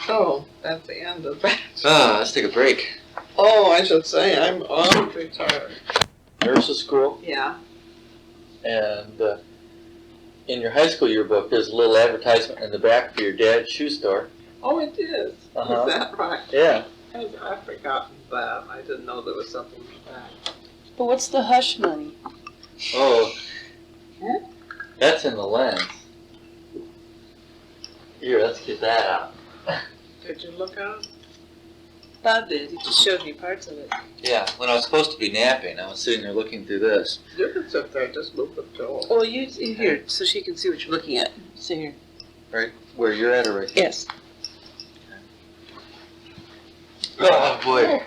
Oh, that's the end of that. Let's take a break. Oh, I should say I'm awfully tired. Nurse's school. Yeah. And in your high school yearbook, there's a little advertisement in the back for your dad's shoe store. Oh, it is. Uh-huh. Is that right? Yeah. I've forgotten that. I didn't know there was something like that. But what's the hush money? Oh, Huh? that's in the lens. Here, let's get that out. Did you look at it? Bob did. He just showed me parts of it. Yeah, when I was supposed to be napping, I was sitting there looking through this. You can sit there. Just move the pillow. Well, you here so she can see what you're looking at. Sit here. Right where you're at, or right here? Yes. Oh, boy.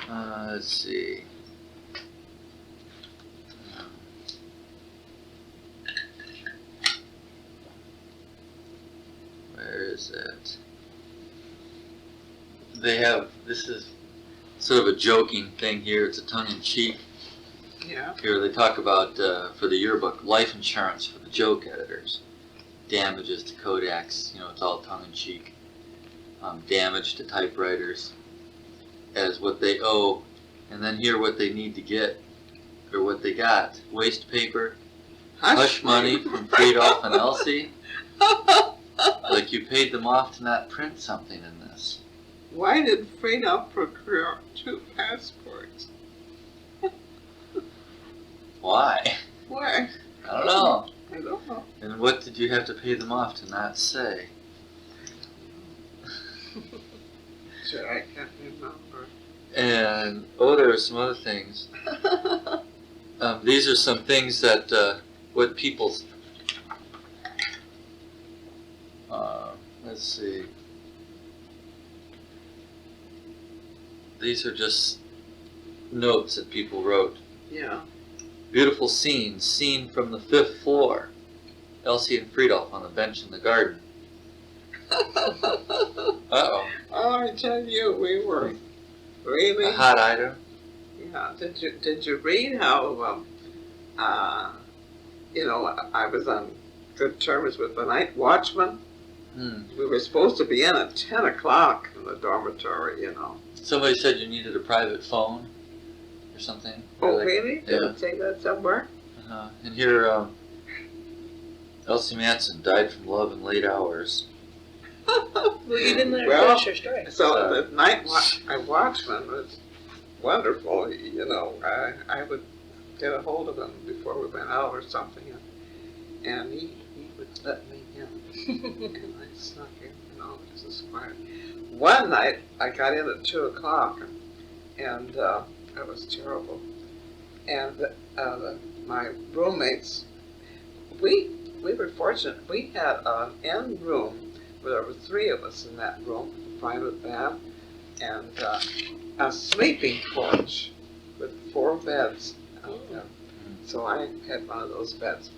Let's see. Where is it? They have, this is sort of a joking thing here. It's a tongue-in-cheek. Yeah. Here they talk about, for the yearbook, life insurance for the joke editors. Damages to Kodaks, you know, it's all tongue-in-cheek. Damage to typewriters as what they owe, and then here what they need to get, or what they got. Waste paper, hush money from Friedolf and Elsie. Like you paid them off to not print something in this. Why did Freda procure 2 passports? Why? Why? I don't know. I don't know. And what did you have to pay them off to not say? Sure, I can't remember. And, oh, there are some other things. These are some things that, what people, let's see. These are just notes that people wrote. Yeah. Beautiful scene, seen from the 5th floor. Elsie and Friedolf on a bench in the garden. Uh-oh. Oh, I tell you, we were really. A hot item. Yeah. Did you read how you know, I was on good terms with the night watchman? We were supposed to be in at 10 o'clock in the dormitory, you know. Somebody said you needed a private phone or something. Oh, Like, really? Did yeah. it say that somewhere? And here, Elsie Matson died from love in late hours. Well, you didn't let her Well, finish her story. So the night watchman was wonderful. You know, I would get a hold of him before we went out or something, and he would let me in, and I snuck in, you know, because it's quiet. One night I got in at 2 o'clock, and it was terrible. And my roommates, we were fortunate. We had an end room. There were 3 of us in that room, a private bath, and a sleeping porch with 4 beds. So I had one of those beds.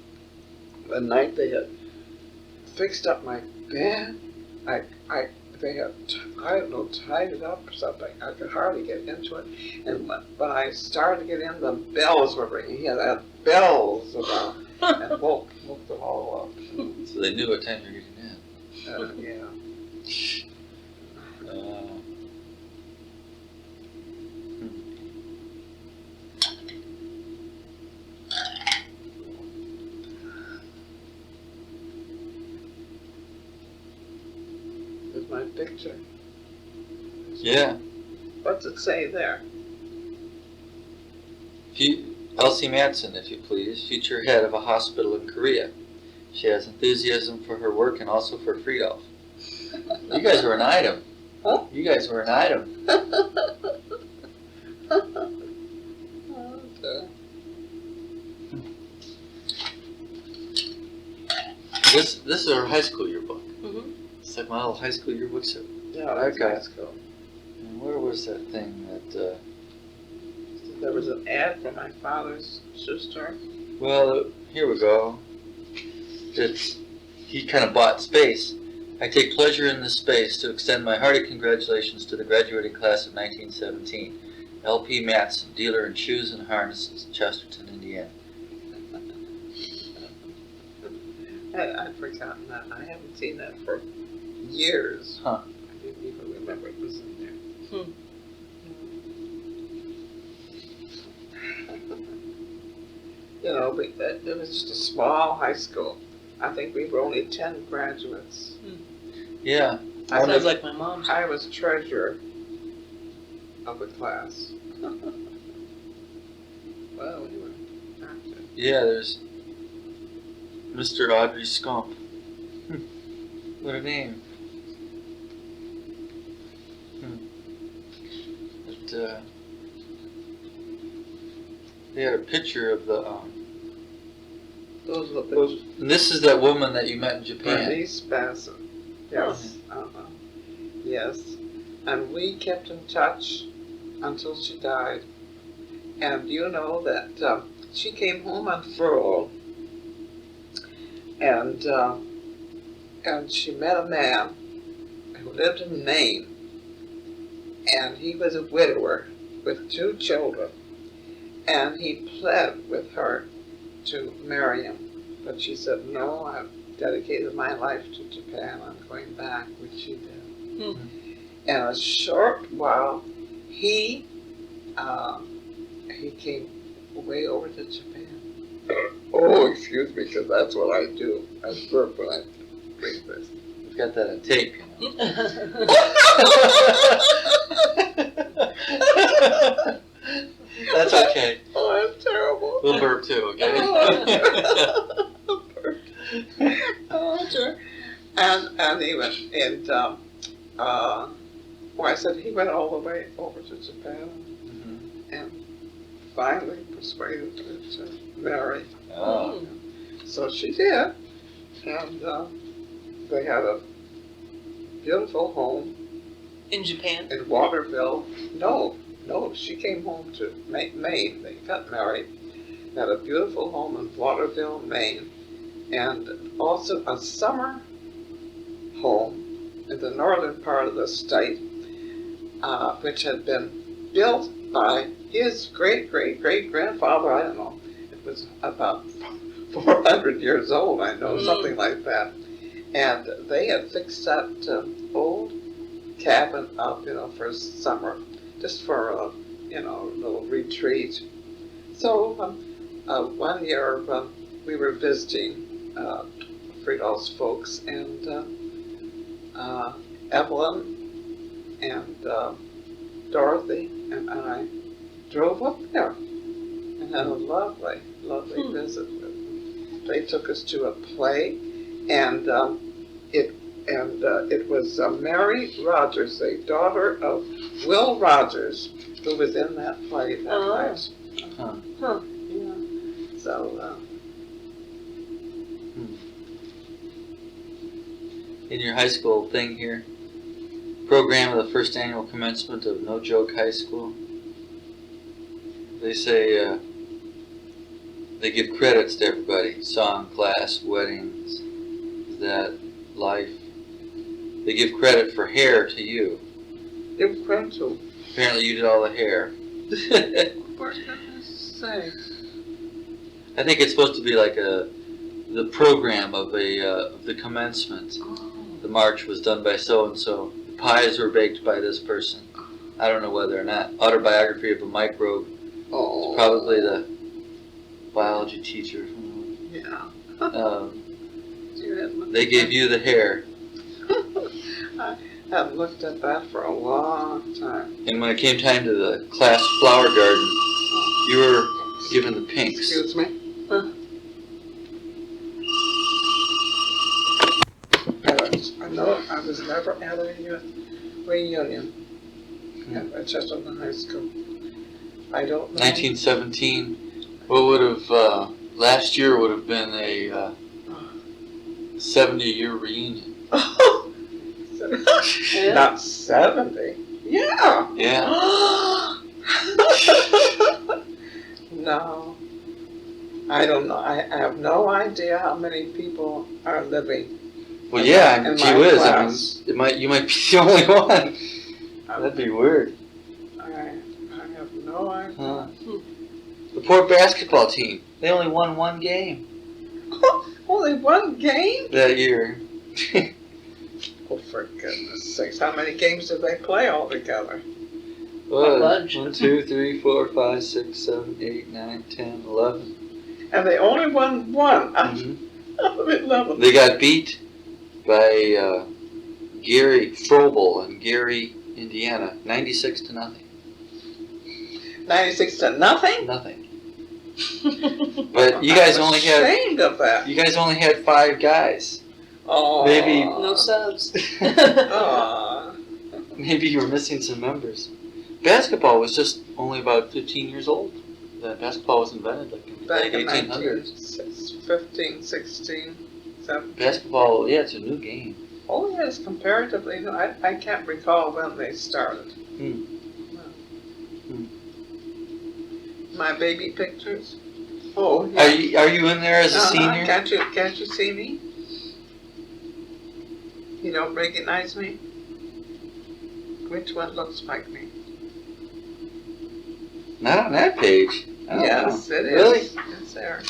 The night they had fixed up my bed, they had, I don't know, tied it up or something. I could hardly get into it. And when I started to get in, the bells were ringing. He had bells around and woke them all up. So they knew what time you were getting in. Yeah. There's my picture. Yeah. What's it say there? Elsie Matson, if you please, future head of a hospital in Korea. She has enthusiasm for her work and also for Friedolf. You guys were an item. Huh? You guys were an item. Okay. This is our high school yearbook. Mm-hmm. It's like my little high school yearbook. So, Yeah, that's Okay. nice. Cool. and where was that thing that? There was an ad for my father's shoe store. Well, here we go. He kind of bought space. I take pleasure in this space to extend my hearty congratulations to the graduating class of 1917. L.P. Matson, dealer in shoes and harnesses, Chesterton, Indiana. I'd forgotten that. I haven't seen that for years. Huh. I didn't even remember it was in there. You know, but it was just a small high school. I think we were only 10 graduates. Yeah. Sounds like my mom's. I was treasurer of the class. Well, you were active. Yeah, there's Mr. Audrey Scump. What a name. But, they had a picture of the, Those were the and this is that woman that you met in Japan. Bernice Bassett. Yes. Yes. And we kept in touch until she died. And you know that she came home on furlough, and she met a man who lived in Maine, and he was a widower with 2 children, and he pled with her to marry him, but she said, no, I've dedicated my life to Japan, I'm going back, which she did. And a short while, he came way over to Japan. Oh, excuse me, because that's what I do. I burp when I drink this. We've got that on tape, you know. That's okay. Oh, I'm terrible. We'll burp too, okay? Oh, sure. And he went, and well, I said he went all the way over to Japan, and finally persuaded her to marry. Oh. So she did, and they had a beautiful home In Japan? in Waterville. No, she came home to Maine. They got married. They had a beautiful home in Waterville, Maine, and also a summer home in the northern part of the state, which had been built by his great-great-great-grandfather. I don't know. It was about 400 years old, I know, something like that. And they had fixed that old cabin up, you know, for summer, just for a, you know, little retreat. So one year we were visiting Friedol's folks, and Evelyn and Dorothy and I drove up there and had a lovely visit with them. They took us to a play, and it was Mary Rogers, the daughter of Will Rogers, who was in that play that night. Yeah. So. In your high school thing here, program of the first annual commencement of No Joke High School, they say they give credits to everybody: song, class, weddings, that, life. They give credit for hair to you. Give credit to. Apparently you did all the hair. For goodness sake. I think it's supposed to be like the program of the commencement. The march was done by so and so. The pies were baked by this person. I don't know whether or not. Autobiography of a microbe. Oh. It's probably the biology teacher. Yeah. They gave you the hair. I have looked at that for a long time. And when it came time to the class flower garden, you were given the pinks. Excuse me? I know I was never at a reunion at Chesterton High School. I don't know. 1917. What would have, last year would have been a 70-year reunion. Not 70. Yeah. Yeah. No. I don't know. I have no idea how many people are living. Well, yeah, in gee my whiz, class. I mean, you might be the only one. That'd be weird. I have no idea. Huh. The poor basketball team, they only won one game. Only one game? that year. Oh, for goodness sakes. How many games did they play all together? What? bunch. 1, 2, 3, 4, 5, 6, 7, 8, 9, 10, 11. And they only won one Mhm. out of 11. They got beat by Gary Frobel in Gary, Indiana, 96-0. 96 to nothing? Nothing. But you guys only had ashamed of that. 5 guys. Oh. Maybe- No subs. Aw. Maybe you were missing some members. Basketball was just only about 15 years old. Basketball was invented like in the Back in 1800s. 1915, 16, 17. Basketball, yeah, it's a new game. Oh yes, comparatively. No, I can't recall when they started. Hmm. No. Hmm. My baby pictures. Oh, yeah. Are you in there as a senior? Can't you see me? You don't recognize me? Which one looks like me? Not on that page. I don't Yes, know. it is. Really? It's there.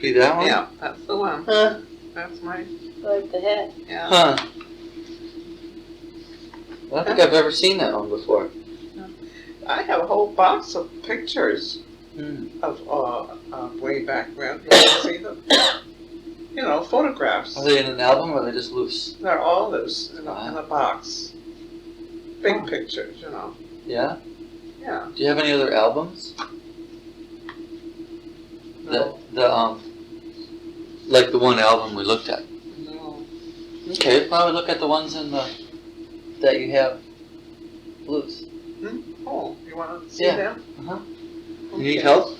Be that one? Yeah, that's the one. Huh? That's my, Like the hat. yeah. Huh. I don't think I've ever seen that one before. I have a whole box of pictures Hmm. of way back when. You want to see them? You know, photographs. Are they in an album or are they just loose? They're all loose in Wow. a box. Big Oh. pictures, you know. Yeah? Yeah. Do you have any other albums? No. Like the one album we looked at. No. Okay, why don't we look at the ones in the that you have loose? Oh, you want to see Yeah. them? Uh-huh. Okay. You need help?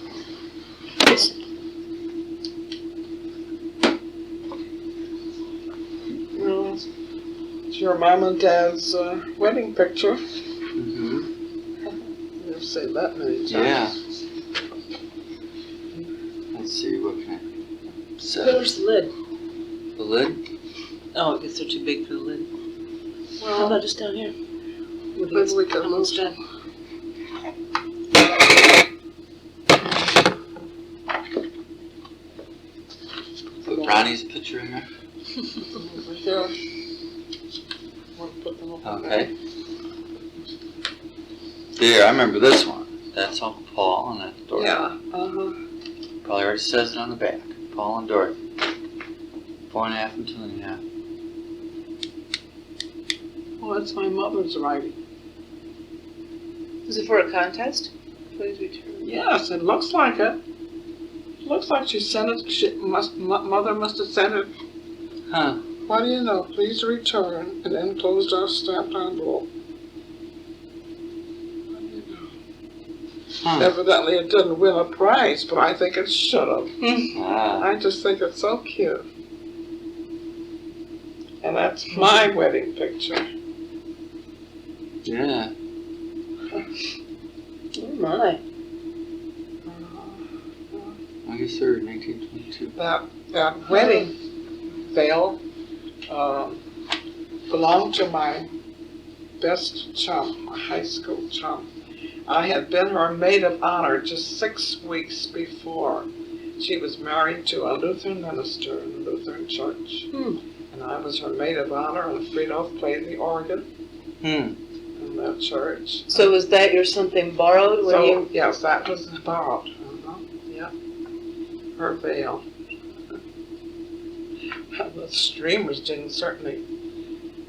Well, it's your mom and dad's wedding picture. Mm-hmm. You've said that many times. Yeah. Let's see, what can I set? Where's the lid? The lid? Oh, I guess they're too big for the lid. How Well, about just down here? maybe we could move. Almost done. Put Ronnie's picture in there. Over here. Want to put them over Okay. There, I remember this one. That's Uncle Paul and that's there? Dorothy. Yeah. Uh-huh. Probably already says it on the back. Paul and Dorothy. 4.5 and 2.5. Well, that's my mother's writing. Was it for a contest? Please return. Yes, it looks like it. It looks like she sent it. Mother must have sent it. Huh. What do you know? Please return an enclosed or stamped envelope. What do you know? Huh. Evidently, it didn't win a prize, but I think it should have. Ah. I just think it's so cute. And that's my wedding picture. Yeah. Oh my. August 3rd, 1922. That wedding veil belonged to my best chum, my high school chum. I had been her maid of honor just 6 weeks before. She was married to a Lutheran minister in a Lutheran church. And I was her maid of honor, and Friedhof played the organ Hmm. in that church. So was that your something borrowed when So, you? yes, that was borrowed. Yeah. Her veil. The streamers didn't certainly,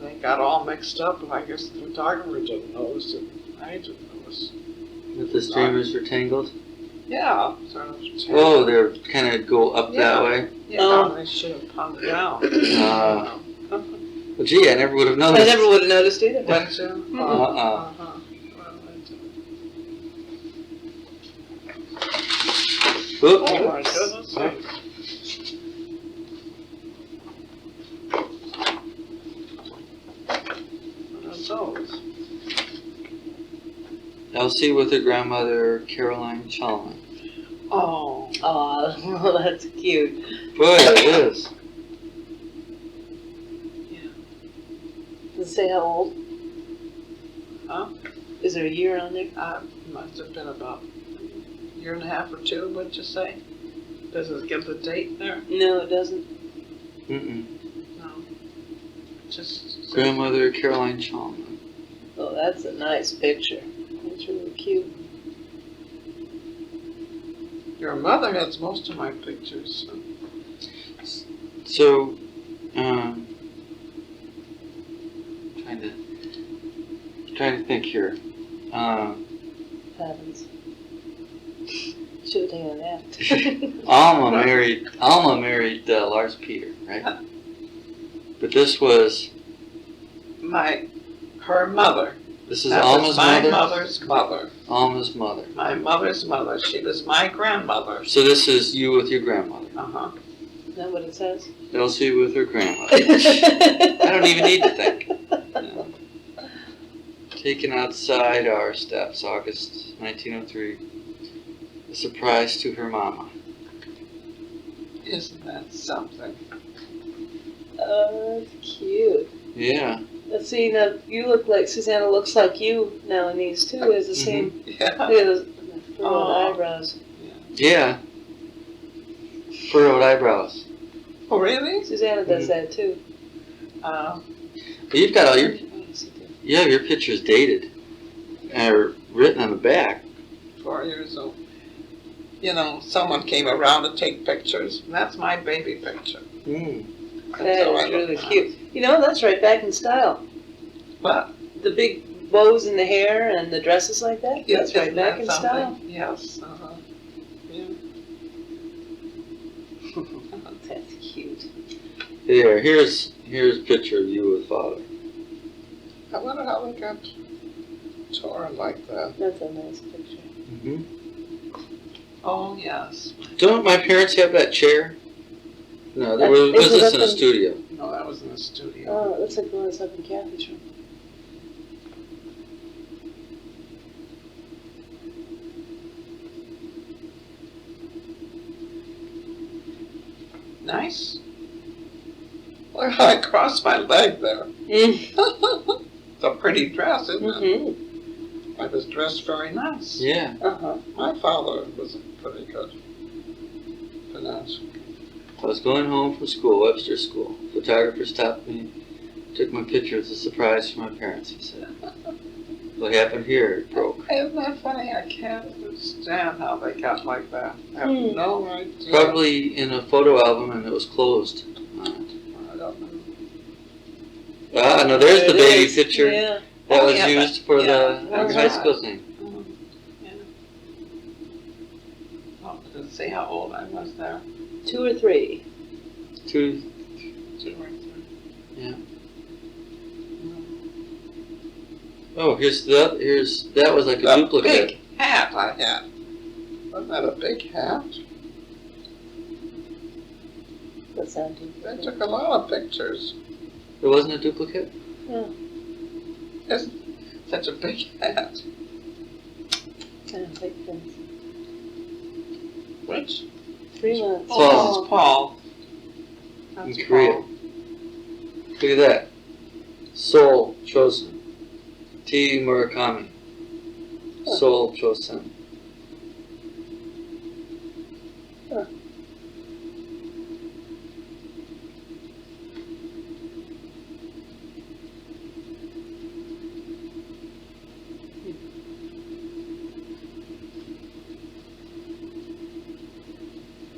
they got all mixed up, and I guess the photographer didn't notice it. I didn't notice. If the streamers were tangled? Yeah, sort of. Oh, they're kind of go up that way? Yeah, Oh. they should have hung down. Well, gee, I never would have noticed. I never would have noticed either. Didn't you? Uh-uh. Well, I did. Oop. Oh my goodness sakes. What are those? Elsie with her grandmother, Caroline Chalman. Oh. Oh, that's cute. Boy, it is. Does it say how old? Huh? Is there a year on there? Must have been about a year and a half or two, what'd you say? Does it give the date there? No, it doesn't. Mm-mm. No. Just Grandmother Caroline Chalmers. Oh, that's a nice picture. That's really cute. Your mother has most of my pictures. So, trying to think here. Heavens. Should have taken a nap. Alma married Lars Peter, right? But this was Her mother. this is That Alma's was my mother. mother's mother. Alma's mother. My mother's mother. She was my grandmother. So this is you with your grandmother. Uh-huh. Is that what it says? Elsie with her grandmother. I don't even need to think. Yeah. Taken outside our steps, August 1903. A surprise to her mama. Isn't that something? Oh, that's cute. Yeah. Let's see, now you look like, Susanna looks like you now in these too. Has the same, Yeah. look at those furrowed Oh. eyebrows. Yeah. Furrowed eyebrows. Oh, really? Susanna does that too. You've got all your your pictures dated or written on the back. 4 years old. You know, someone came around to take pictures. And that's my baby picture. Mm. That is really cute. You know, that's right back in style. What? The big bows in the hair and the dresses like that. Yeah, That's right isn't back that in something? style. Yes. Uh-huh. Yeah. That's cute. There, here's a picture of you with father. I wonder how they got torn like that. That's a nice picture. Mm-hmm. Oh, yes. Don't my parents have that chair? No, there was Is it this up in a in- studio. No, that was in the studio. Oh, it looks like one that's up in Kathy's room. Nice. Look how I crossed my leg there. It's a pretty dress, isn't it? Mm-hmm. I was dressed very nice. Yeah. Uh-huh. My father was pretty good. Finance. I was going home from school, Webster School. Photographer stopped me, took my picture as a surprise for my parents, he said. What happened here? It broke. Isn't that funny? I can't understand how they got like that. I have no idea. Probably in a photo album and it was closed. I don't know. Ah, no, there's There the it baby is. picture Yeah. that Oh, was yeah, used for the that's high right. school thing. Yeah. Oh, to see how old I was there. 2 or 3. 2, 2 or 3. yeah. Oh, that was like a That duplicate. big hat I had. Wasn't that a big hat? What's that? They took a lot of pictures. It wasn't a duplicate? It's such a big hat. I don't think things. Which? 3 months. Oh, this is Paul. That's In Korea. Paul. Look at that. Seoul Chosun. T. Murakami. Seoul Chosun. Huh.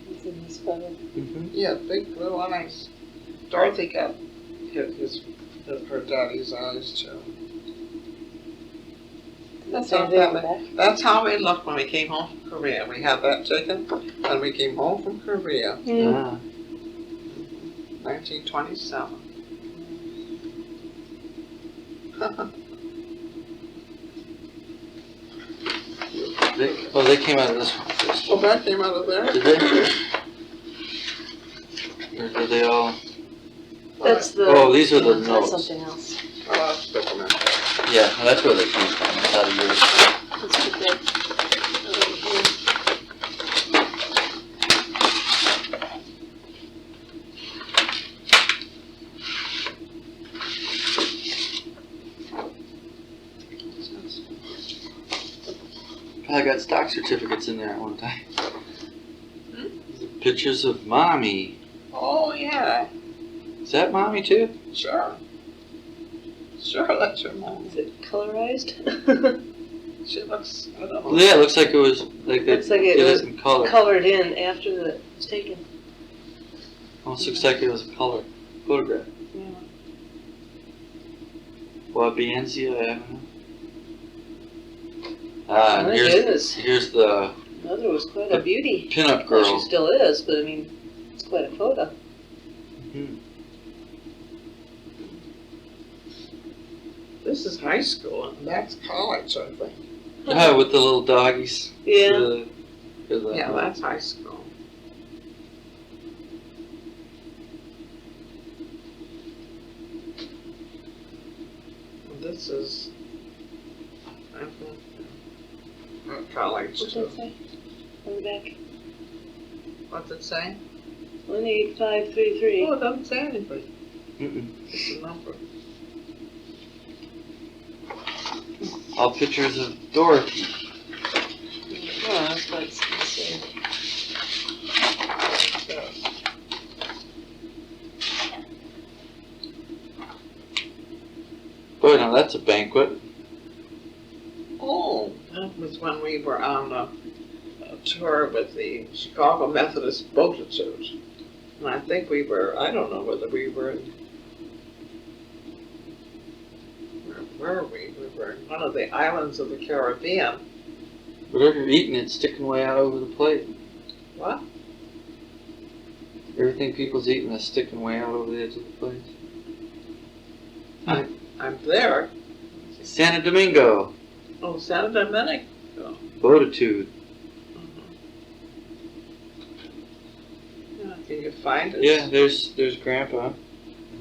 It's in this photo. Mm-hmm. Yeah, big blue eyes. Dorothy got her daddy's eyes too. That's Same how, thing back. that's how we looked when we came home from Korea. We had that taken when we came home from Korea, Ah. 1927. They came out of this one first. Oh, that came out of there? Did they? Or did they all? That's the. Oh, these are the that's notes. something else. Oh, I'll stick them in there. Yeah, that's where they came from. That's out of yours. Let's put that over here. I got stock certificates in there at one time. pictures of Mommy. Oh, yeah. Is that Mommy too? Sure. Sure, that's your mom. Is it colorized? She looks, I don't know. Well, yeah, it looks like it was like they Looks like it did was it in color. colored in after it was taken. Almost looks like it was a color photograph. Yeah. Wabiensia, I don't know. Oh And my goodness. here's the Mother was quite a beauty. pinup Well, girl. she still is, but I mean, it's quite a photo. Mhm. This is high school, and that's college, I think. Yeah, with the little doggies. Yeah. Yeah, that's high school. And this is, I think, college What's too. that say? On the back. What's it say? 18533. Oh, it doesn't say anything. Mm-mm. It's a number. All pictures of Dorothy. Oh, that's what it's gonna say. Boy, now that's a banquet. Oh, that was when we were on a tour with the Chicago Methodist Multitude. And I think we were, I don't know whether we were in, where were we? We were in one of the islands of the Caribbean. Whatever you're eating, it's sticking way out over the plate. What? Everything people's eating is sticking way out over the edge of the plate. I'm there. Santa Domingo. Oh, Santa Dominic. Boatitude. Yeah, can you find it? Yeah, there's Grandpa. I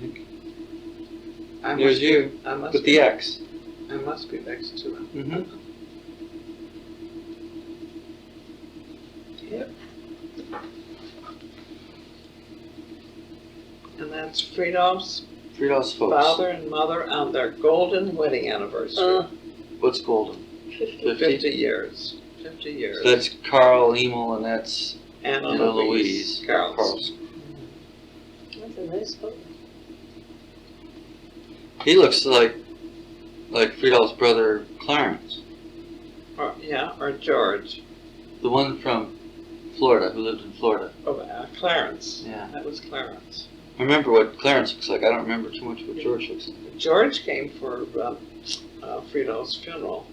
think. I There's must be- you I must with be, the X. I must be next to him. Mm-hmm. Yep. And that's Friedolf's Friedol's folks. father and mother on their golden wedding anniversary. What's golden? 50. 50 years. 50 years. So that's Carl, Emil, and that's Anna Anna Louise Louise Carlson. That's a nice photo. He looks like Friedol's brother Clarence, Or George. the one from Florida who lived in Florida. Oh, Clarence. Yeah. That was Clarence. I remember what Clarence looks like. I don't remember too much what George looks like. George came for Friedol's funeral.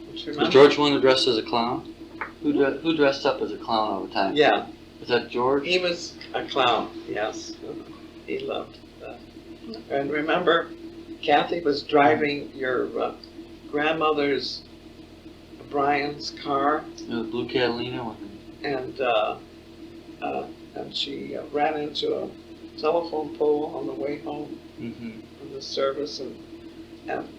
Don't you Was remember? George one who dressed as a clown? Who dressed up as a clown all the time? Yeah, Was that George? he was a clown, yes. He loved that. And remember, Kathy was driving your grandmother's, Brian's car, The blue Catalina one. and she ran into a telephone pole on the way home Mm-hmm. from the service, and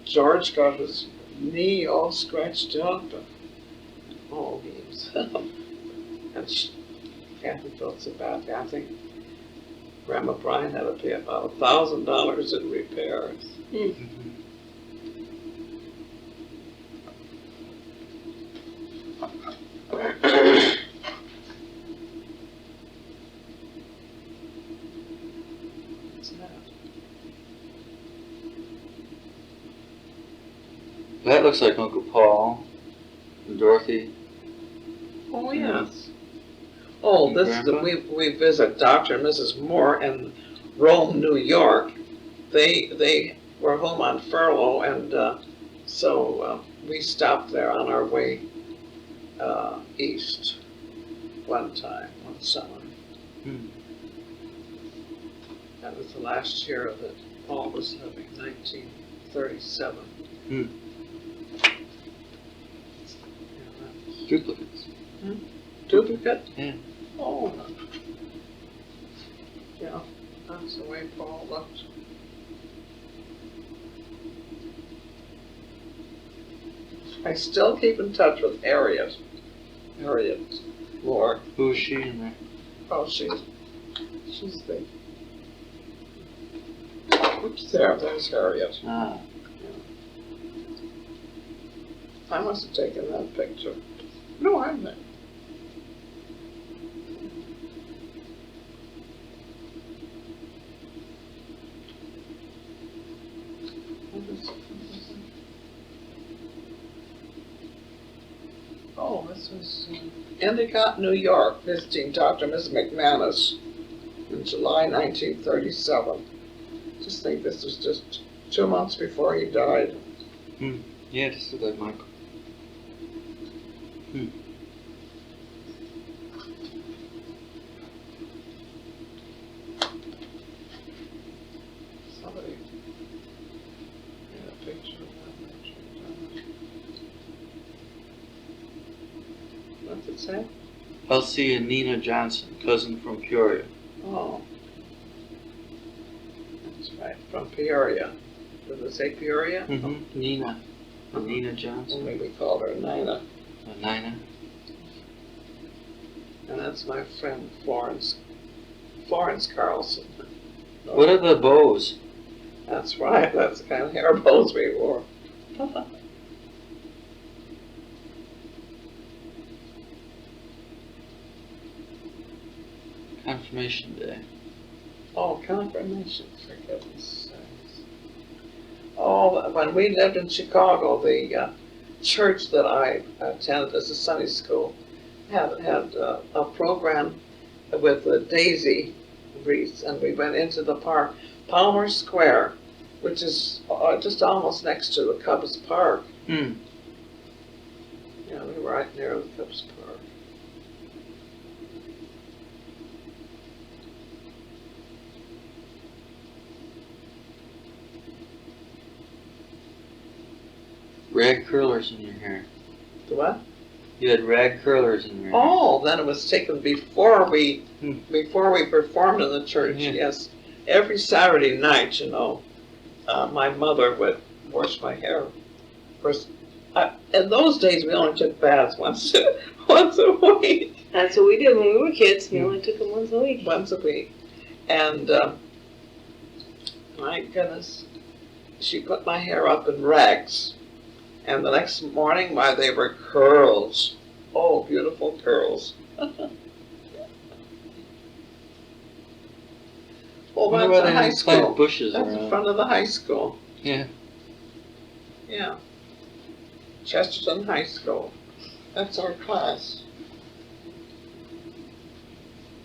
George got his knee all scratched up, and oh, he himself. And Kathy felt so bad. I think Grandma Brian had to pay about $1,000 in repairs. Mm-hmm. What's that? That looks like Uncle Paul and Dorothy. Oh, yes. Oh, And this is Grandpa? we visit Dr. and Mrs. Moore in Rome, New York. They were home on furlough, and so we stopped there on our way east one summer. Hmm. That was the last year that Paul was living, 1937. Hmm. Yeah, Duplicates. duplicate? Yeah. Oh. Yeah, that's the way Paul looked. I still keep in touch with Harriet Moore. Who is she in there? Oh, she's the, oops, there's Harriet. Ah. I must have taken that picture. No, I'm there. was Endicott, New York, visiting Dr. Miss McManus in July 1937. Just think this was just 2 months before he died. Yeah, just like Michael. Somebody made a picture of that. What's it say? Elsie and Nina Johnson, cousin from Peoria. Oh. That's right, from Peoria. Does it say Peoria? Nina. Nina Johnson. Only we called her Nina. Nina. And that's my friend Florence Carlson. What are the bows? That's right, that's the kind of hair bows we wore. Confirmation Day. Oh, confirmation, for goodness sakes. Oh, when we lived in Chicago, the church that I attended as a Sunday school had a program with the daisy wreaths, and we went into the park, Palmer Square, which is just almost next to the Cubs Park. Yeah, we were right near the Cubs Park. Rag curlers in your hair. The what? You had rag curlers in your hair. Oh, then it was taken before we performed in the church. Yeah. Yes, every Saturday night, you know, my mother would wash my hair. Of course, in those days we only took baths once a week. That's what we did when we were kids. We only took them once a week. Once a week, and my goodness, she put my hair up in rags. And the next morning, why, they were curls. Oh, beautiful curls. Oh, Wonder that's why a they high didn't plant school. bushes That's around. in front of the high school. Yeah. Yeah. Chesterton High School. That's our class.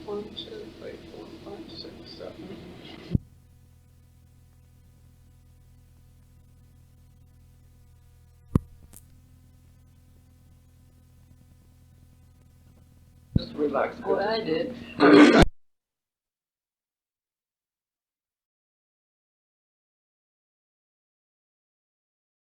1, 2, 3, 4, 5, 6, 7. Just relax. What I did.